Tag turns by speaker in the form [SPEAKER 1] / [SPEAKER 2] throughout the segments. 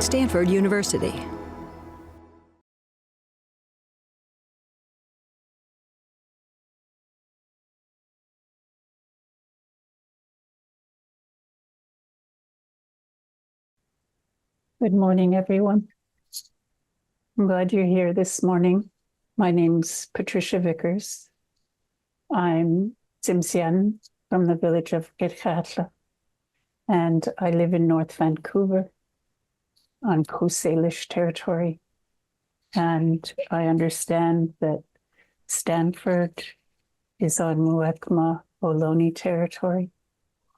[SPEAKER 1] Stanford University.
[SPEAKER 2] Good morning, everyone. I'm glad you're here this morning. My name's Patricia Vickers. I'm Tsm'syen from the village of Gitxaala, and I live in North Vancouver on Coast Salish territory. And I understand that Stanford is on Muwekma Ohlone territory.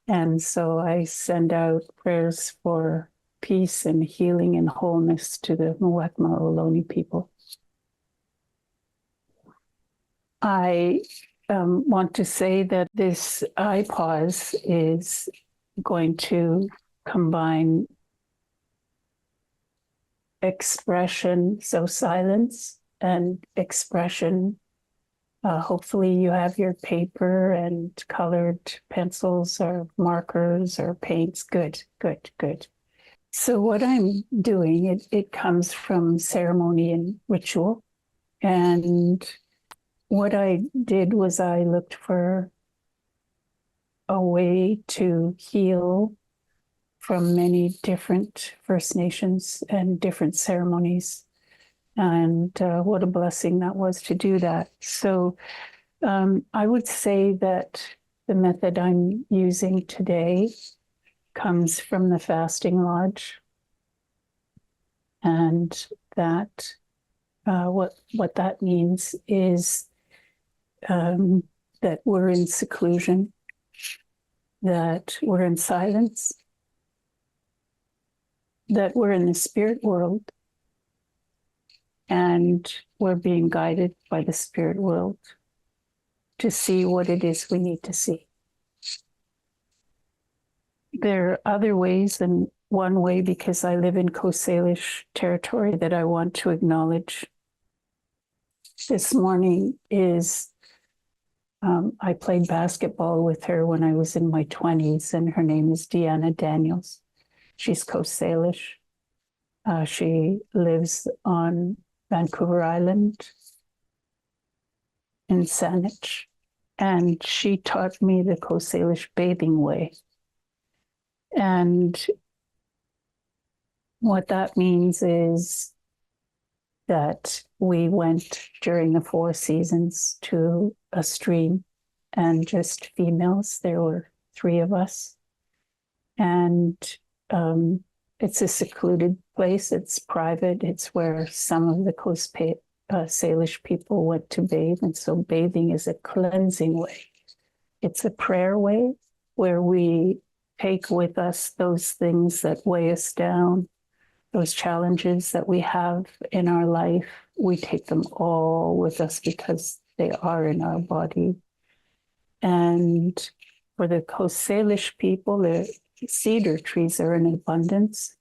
[SPEAKER 2] And so I send out prayers for peace and healing and wholeness to the Muwekma Ohlone people. I want to say that this iPause is going to combine expression, so silence and expression. Hopefully you have your paper and colored pencils or markers or paints. Good. So what I'm doing, it comes from ceremony and ritual. And what I did was I looked for a way to heal from many different First Nations and different ceremonies. And what a blessing that was to do that. So I would say that the method I'm using today comes from the Fasting Lodge. And that what that means is that we're in seclusion, that we're in silence, that we're in the spirit world, and we're being guided by the spirit world to see what it is we need to see. There are other ways, and one way, because I live in Coast Salish territory, that I want to acknowledge this morning is I played basketball with her when I was in my 20s, and her name is Deanna Daniels. She's Coast Salish. She lives on Vancouver Island in Saanich, and she taught me the Coast Salish bathing way. And what that means is that we went during the 4 seasons to a stream, and just females. There were 3 of us. And it's a secluded place. It's private. It's where some of the Coast Salish people went to bathe. And so bathing is a cleansing way. It's a prayer way where we take with us those things that weigh us down, those challenges that we have in our life. We take them all with us because they are in our body. And for the Coast Salish people, the cedar trees are in abundance.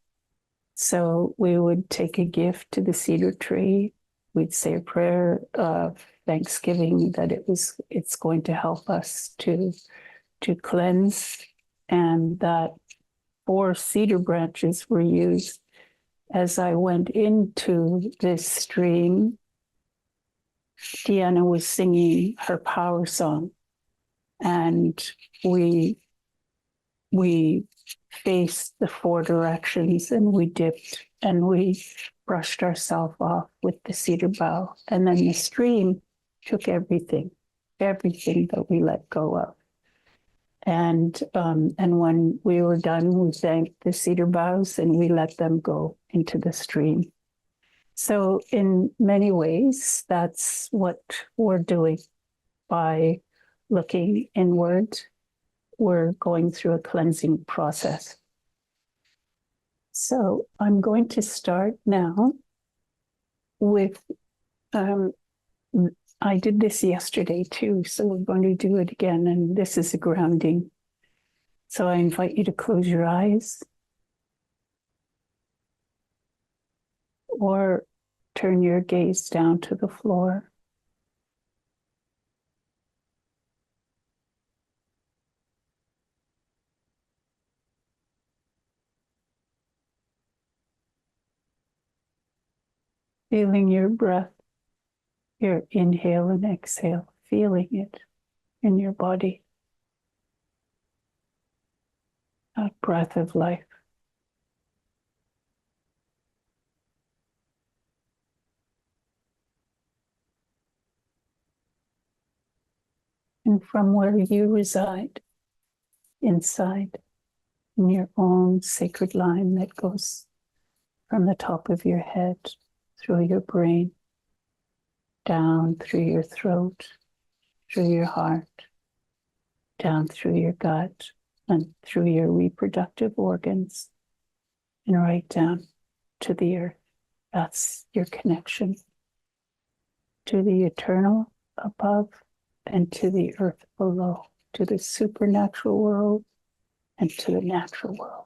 [SPEAKER 2] So we would take a gift to the cedar tree. We'd say a prayer of thanksgiving that it's going to help us to cleanse, and that 4 cedar branches were used. As I went into this stream, Deanna was singing her power song, and we faced the 4 directions, and we dipped and we brushed ourselves off with the cedar bough. And then the stream took everything that we let go of. And when we were done, we thanked the cedar boughs and we let them go into the stream. So in many ways, that's what we're doing by looking inward. We're going through a cleansing process. So I'm going to start now with, I did this yesterday too, so we're going to do it again, and this is a grounding. So I invite you to close your eyes or turn your gaze down to the floor. Feeling your breath, your inhale and exhale, feeling it in your body. That breath of life. And from where you reside, inside, in your own sacred line that goes from the top of your head, through your brain, down through your throat, through your heart, down through your gut, and through your reproductive organs, and right down to the earth. That's your connection to the eternal above and to the earth below, to the supernatural world and to the natural world.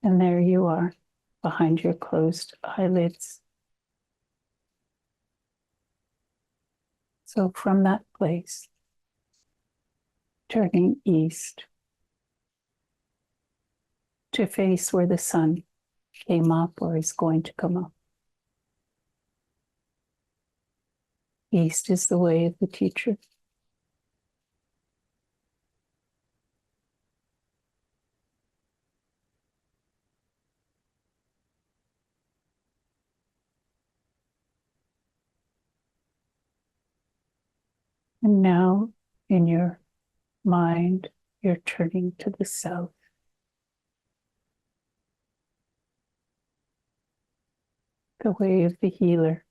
[SPEAKER 2] And there you are, behind your closed eyelids. So from that place, turning east to face where the sun came up or is going to come up. East is the way of the teacher. And now in your mind, you're turning to the south. The way of the healer.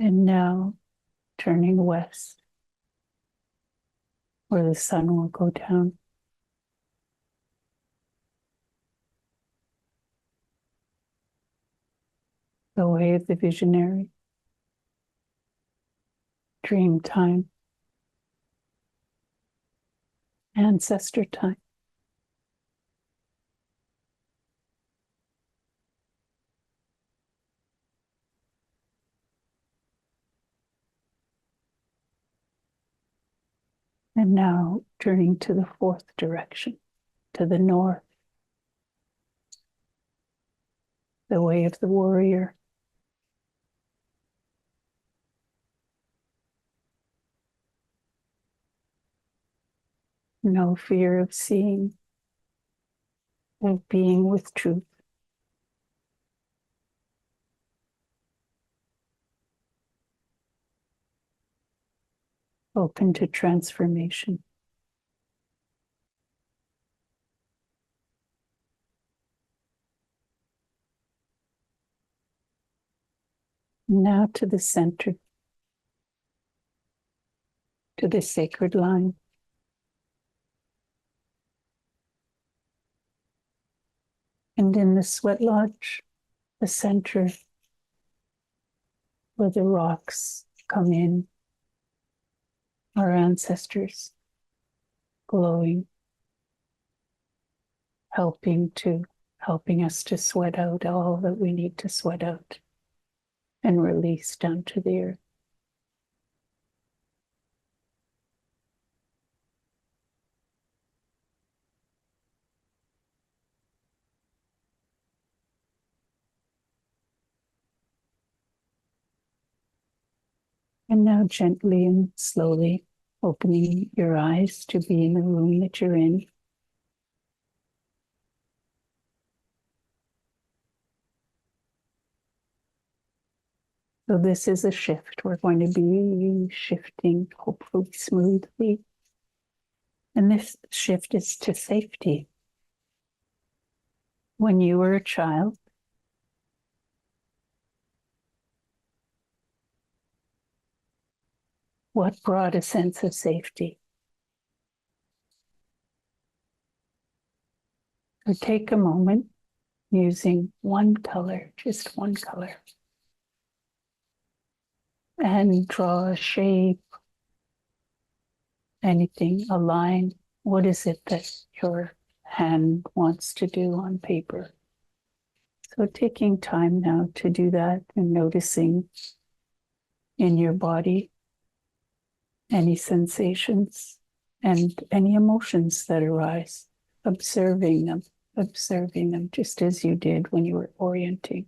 [SPEAKER 2] And now turning west, where the sun will go down. The way of the visionary. Dream time. Ancestor time. And now turning to the fourth direction, to the north. The way of the warrior. No fear of seeing, of being with truth. Open to transformation. Now to the center, to the sacred line. And in the sweat lodge, the center where the rocks come in, our ancestors glowing, helping us to sweat out all that we need to sweat out and release down to the earth. And now gently and slowly opening your eyes to be in the room that you're in. So this is a shift. We're going to be shifting, hopefully smoothly. And this shift is to safety. When you were a child, what brought a sense of safety? So take a moment using one color, just one color, and draw a shape anything, a line. What is it that your hand wants to do on paper? So taking time now to do that and noticing in your body any sensations and any emotions that arise, observing them just as you did when you were orienting.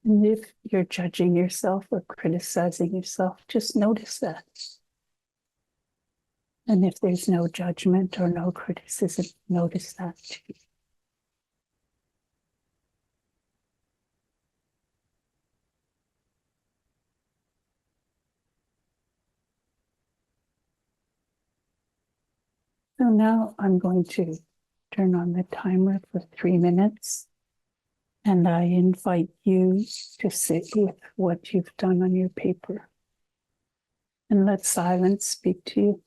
[SPEAKER 2] And if you're judging yourself or criticizing yourself, just notice that. And if there's no judgment or no criticism, notice that too. So now I'm going to turn on the timer for 3 minutes. And I invite you to sit with what you've done on your paper. And let silence speak to you.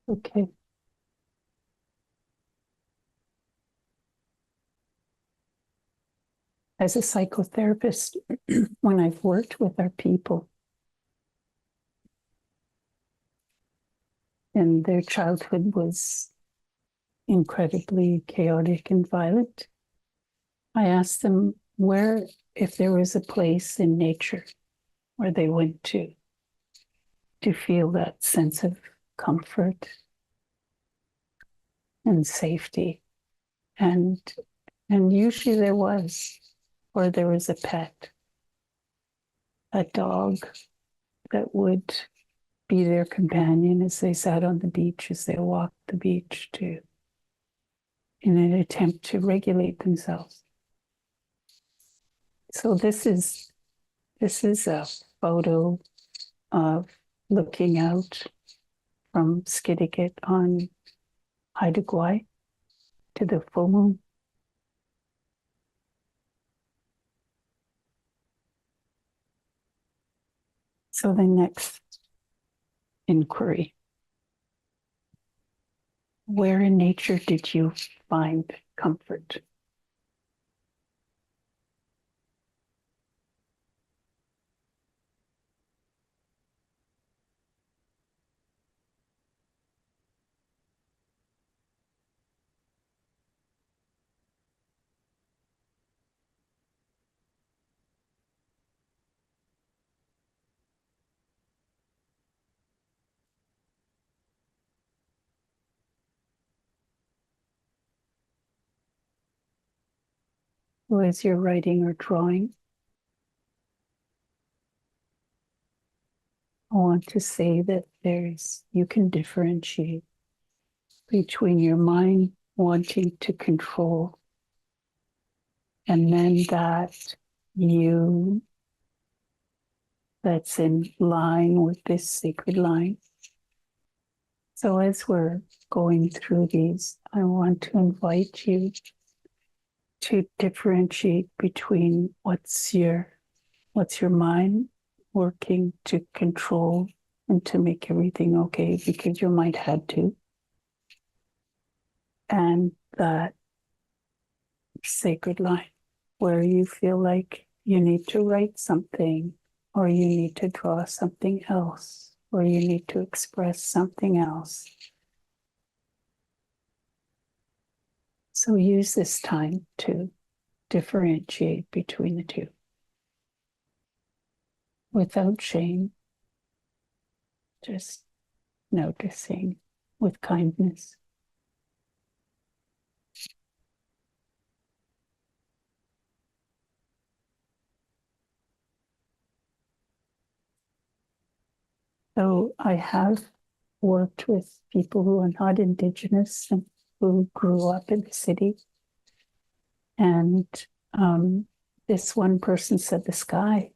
[SPEAKER 2] Okay. As a psychotherapist, when I've worked with our people and their childhood was incredibly chaotic and violent, I asked them where, if there was a place in nature where they went to feel that sense of comfort and safety. And and usually there was, or there was a pet, a dog that would be their companion as they sat on the beach, as they walked the beach to in an attempt to regulate themselves. So this is a photo of looking out from Skidegate on Haida Gwaii to the full moon. So the next inquiry, where in nature did you find comfort? Was your writing or drawing? I want to say that you can differentiate between your mind wanting to control and then you that's in line with this sacred line. So as we're going through these, I want to invite you to differentiate between what's your mind working to control and to make everything okay because your mind had to, and that sacred line where you feel like you need to write something or you need to draw something else or you need to express something else. So use this time to differentiate between the two without shame, just noticing with kindness. So I have worked with people who are not Indigenous and who grew up in the city. And this one person said the sky.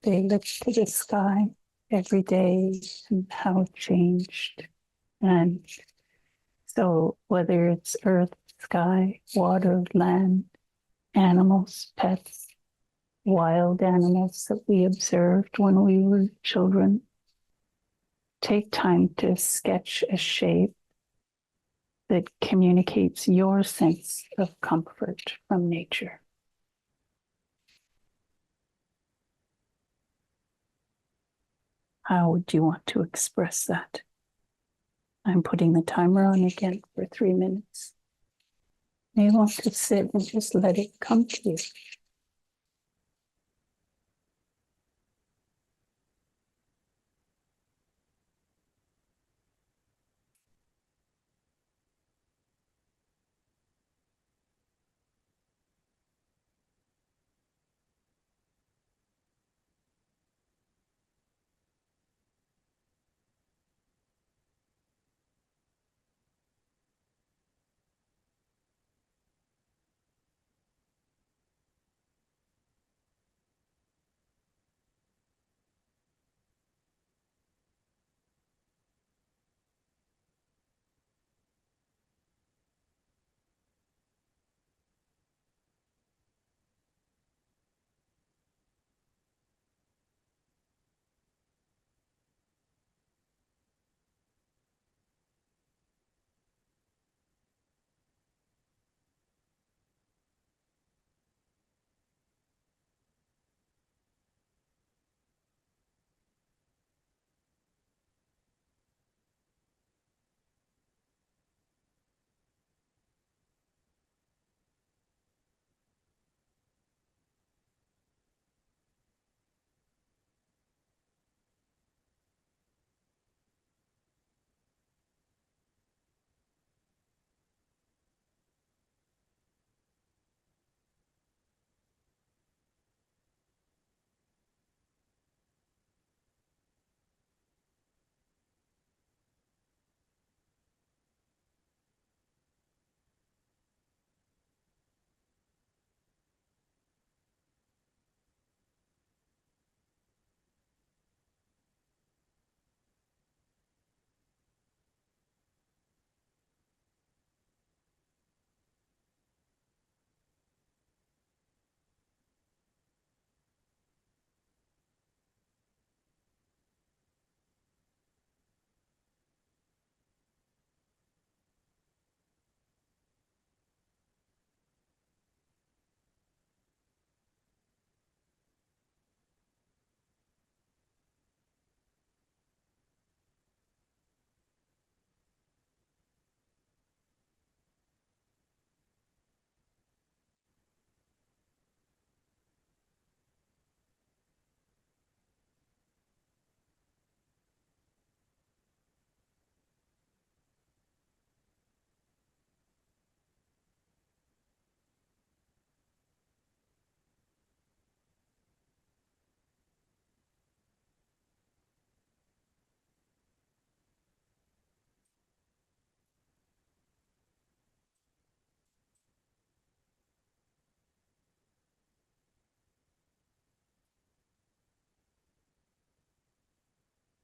[SPEAKER 2] They looked to the sky every day and how it changed. And so whether it's earth, sky, water, land, animals, pets, wild animals that we observed when we were children, take time to sketch a shape that communicates your sense of comfort from nature. How would you want to express that? I'm putting the timer on again for 3 minutes. You want to sit and just let it come to you.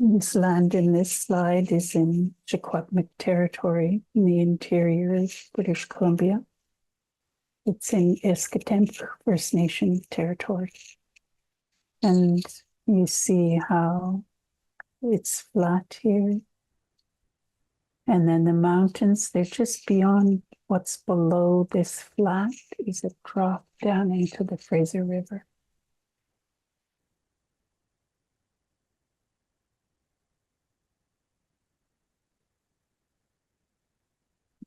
[SPEAKER 2] This land in this slide is in Gitxaala territory in the interior of British Columbia. It's in Iskatemp First Nation territory. And you see how it's flat here. And then the mountains, they're just beyond what's below this flat is a drop down into the Fraser River.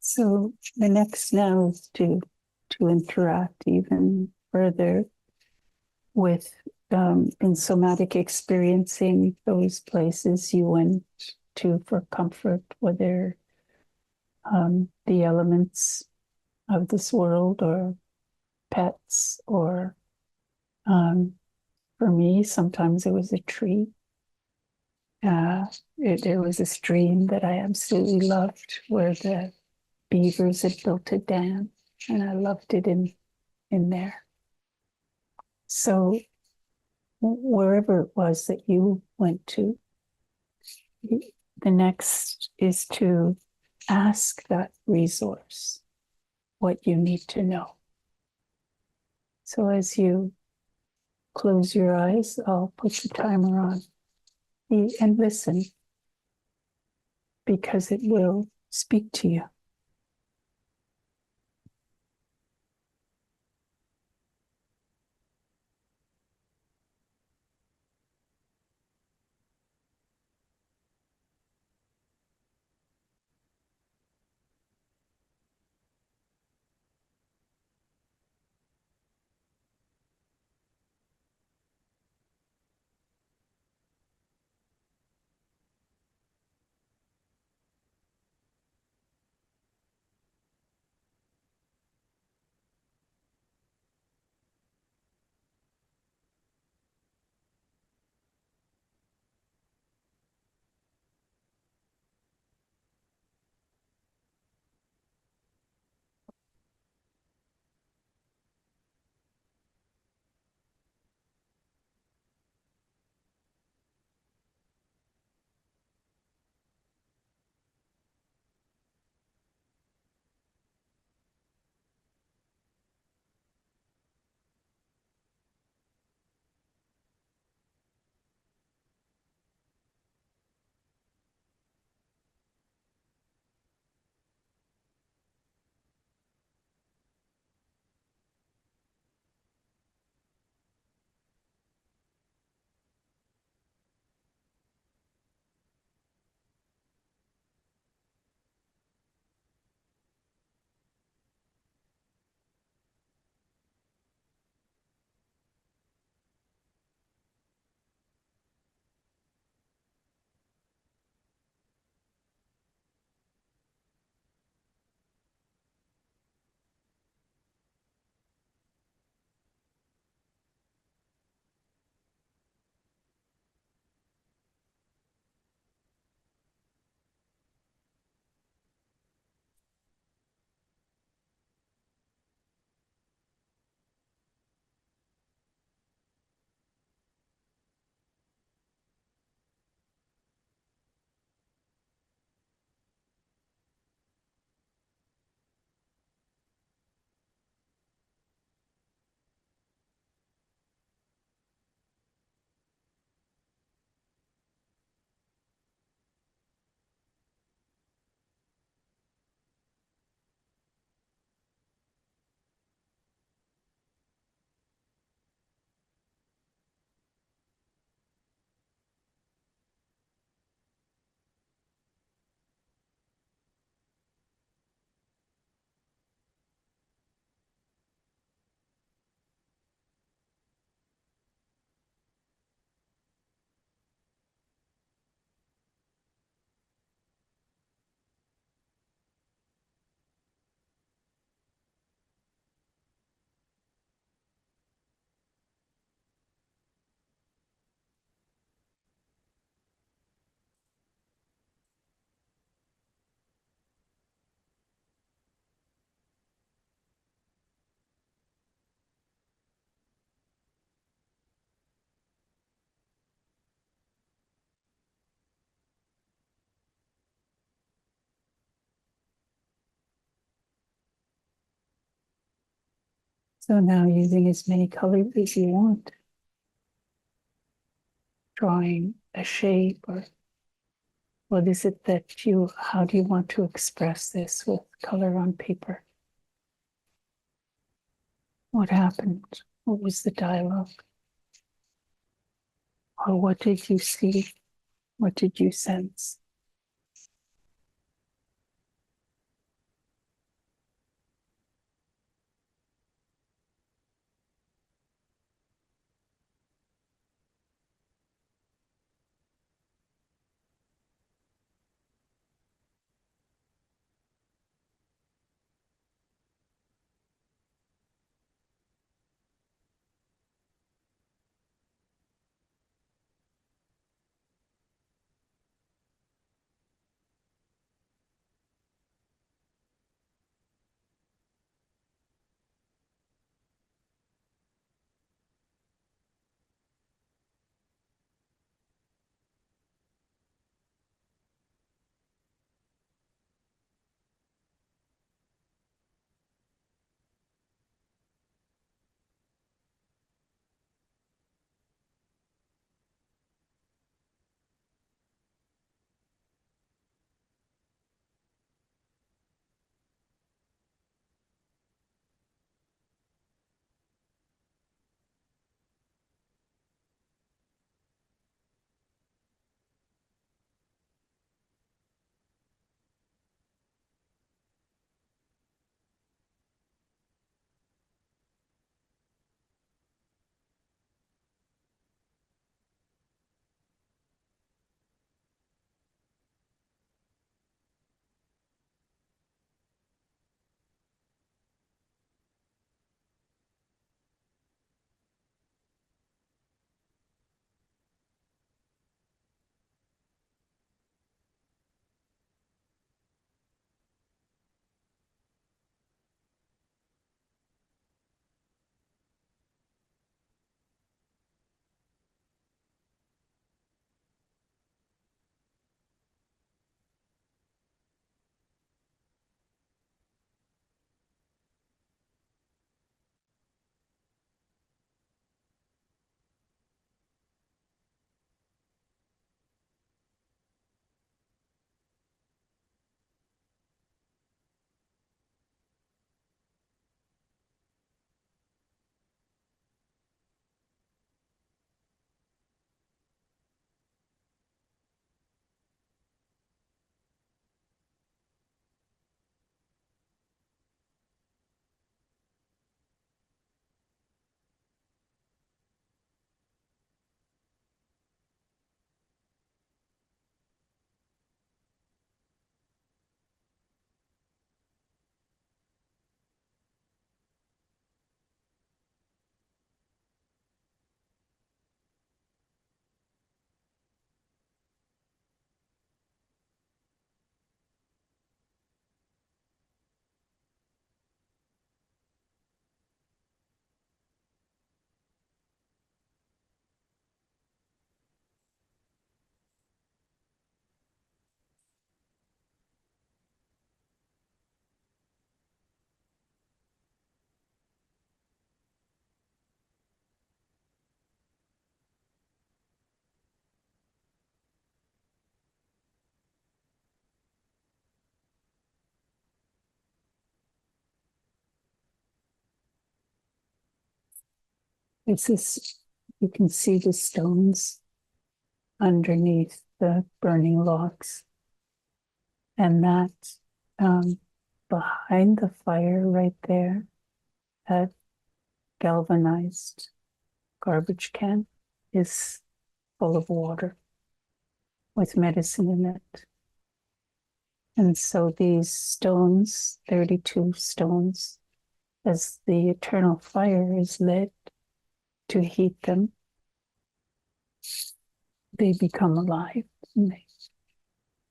[SPEAKER 2] So the next now is to interact even further with in somatic experiencing those places you went to for comfort, whether the elements of this world or pets, or for me, sometimes it was a tree. There was a stream that I absolutely loved where the beavers had built a dam, and I loved it in there. So wherever it was that you went to, the next is to ask that resource what you need to know. So as you close your eyes, I'll put the timer on and listen, because it will speak to you. So now using as many colors as you want, drawing a shape, or what is it that how do you want to express this with color on paper? What happened? What was the dialogue? Or what did you see? What did you sense? This is, you can see the stones underneath the burning logs, and that behind the fire right there, that galvanized garbage can is full of water with medicine in it. And so these stones, 32 stones, as the eternal fire is lit to heat them, they become alive. And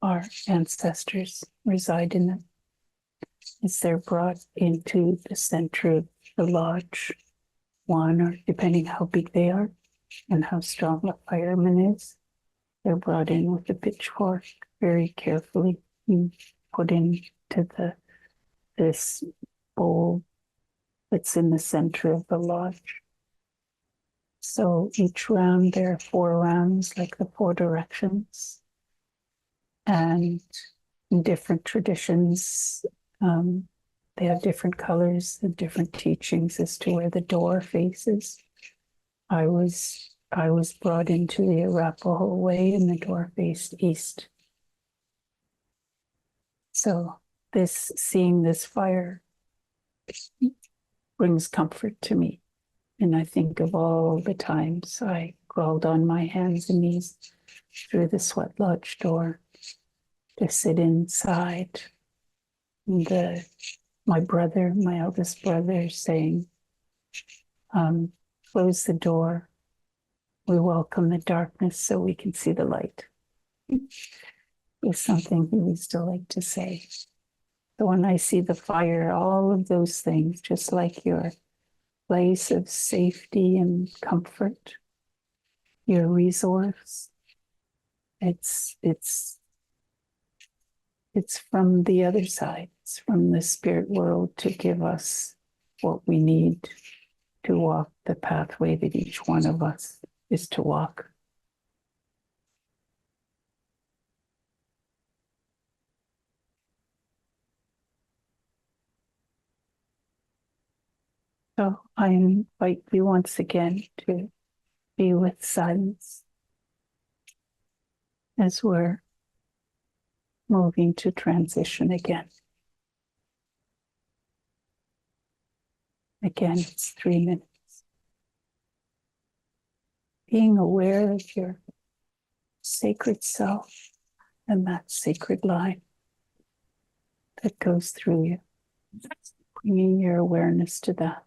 [SPEAKER 2] our ancestors reside in them as they're brought into the center of the lodge, one, or depending how big they are and how strong the fireman is. They're brought in with a pitchfork very carefully and put into this bowl that's in the center of the lodge. So each round, there are 4 rounds, like the 4 directions. And in different traditions, they have different colors and different teachings as to where the door faces. I was brought into the Arapaho way, and the door faced east. So seeing this fire brings comfort to me. And I think of all the times I crawled on my hands and knees through the sweat lodge door to sit inside. And my eldest brother, saying, close the door. We welcome the darkness so we can see the light. It's something he used to like to say. So when I see the fire, all of those things, just like your place of safety and comfort, your resource, it's from the other side. It's from the spirit world to give us what we need to walk the pathway that each one of us is to walk. So I invite you once again to be with silence as we're moving to transition again. Again, it's 3 minutes. Being aware of your sacred self and that sacred line that goes through you, bringing your awareness to that.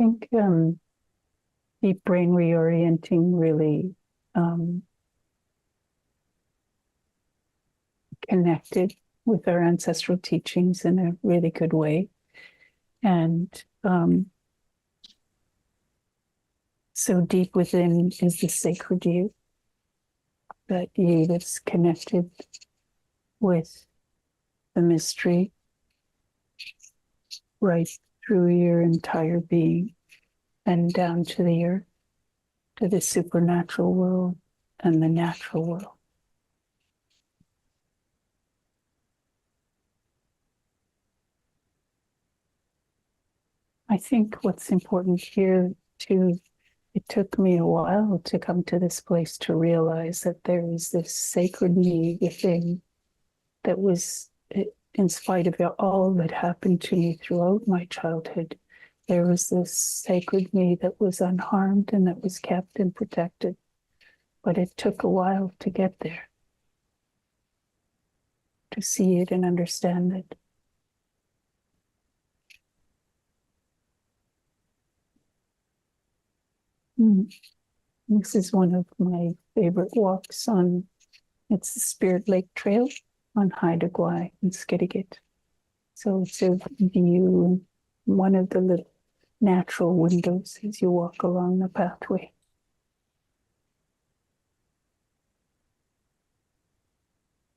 [SPEAKER 2] think deep brain reorienting really connected with our ancestral teachings in a really good way. And so deep within is the sacred you, that you that's connected with the mystery right through your entire being and down to the earth, to the supernatural world and the natural world. I think what's important here too, it took me a while to come to this place to realize that there is this sacred me within that was, in spite of all that happened to me throughout my childhood, there was this sacred me that was unharmed and that was kept and protected. But it took a while to get there, to see it and understand it. This is one of my favorite walks on, it's the Spirit Lake Trail on Haida Gwaii in Skidegate. So it's a view, one of the little natural windows as you walk along the pathway.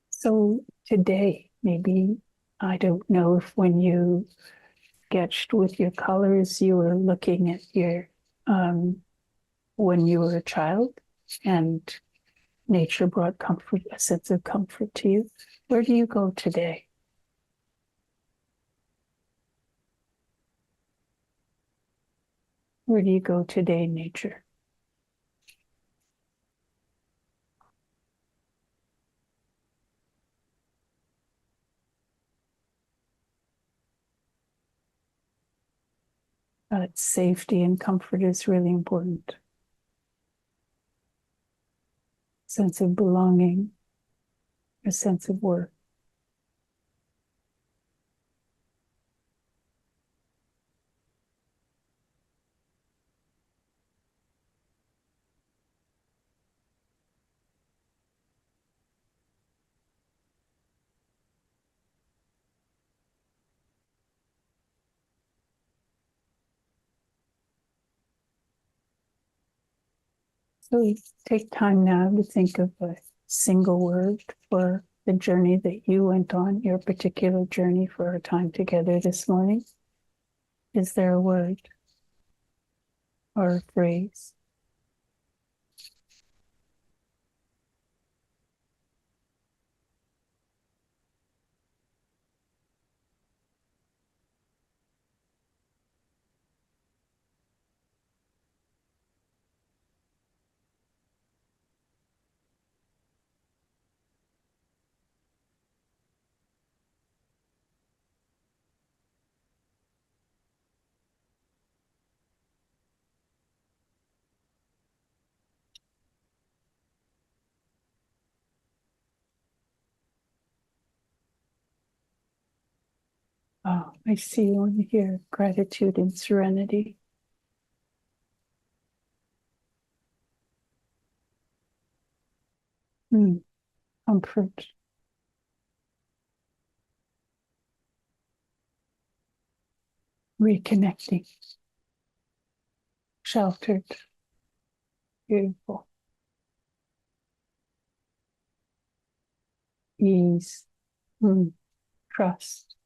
[SPEAKER 2] So today, maybe, I don't know if when you sketched with your colors, you were looking at your, when you were a child and nature brought comfort, a sense of comfort to you. Where do you go today? Where do you go today, nature? Safety and comfort is really important. Sense of belonging, a sense of worth. So take time now to think of a single word for the journey that you went on, your particular journey for our time together this morning. Is there a word or a phrase? Oh, I see one here, gratitude and serenity. Comfort. Reconnecting. Sheltered. Beautiful. Ease. Trust.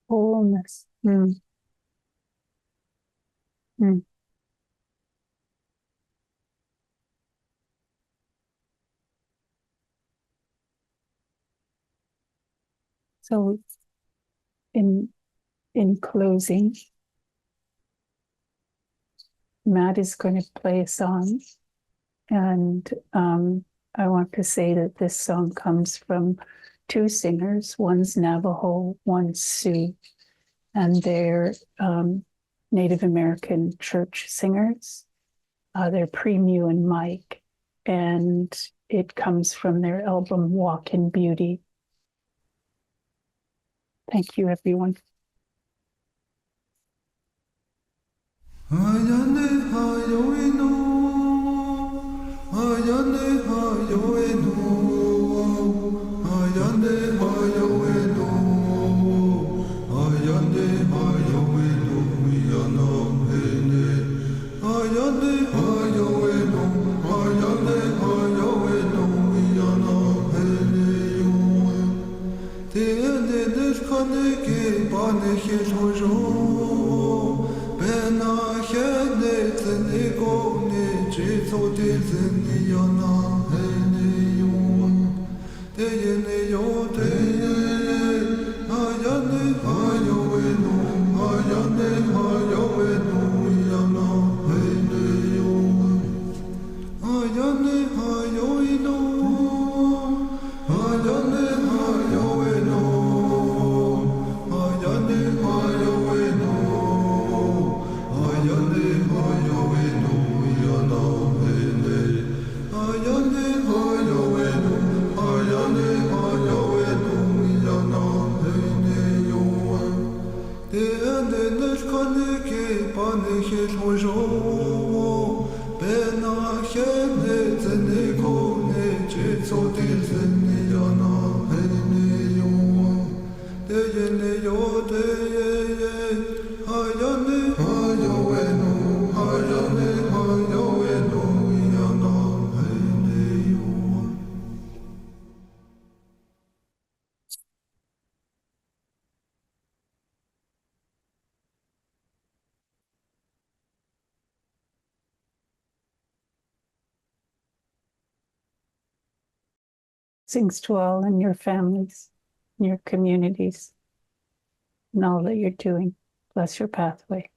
[SPEAKER 2] Wholeness. Mm. So in closing, Matt is going to play a song, and I want to say that this song comes from two singers. One's Navajo, one's Sioux, and they're Native American church singers. They're Premu and Mike, and it comes from their album Walk in Beauty. Thank you, everyone. Blessings to all in your families, in your communities, and all that you're doing. Bless your pathway.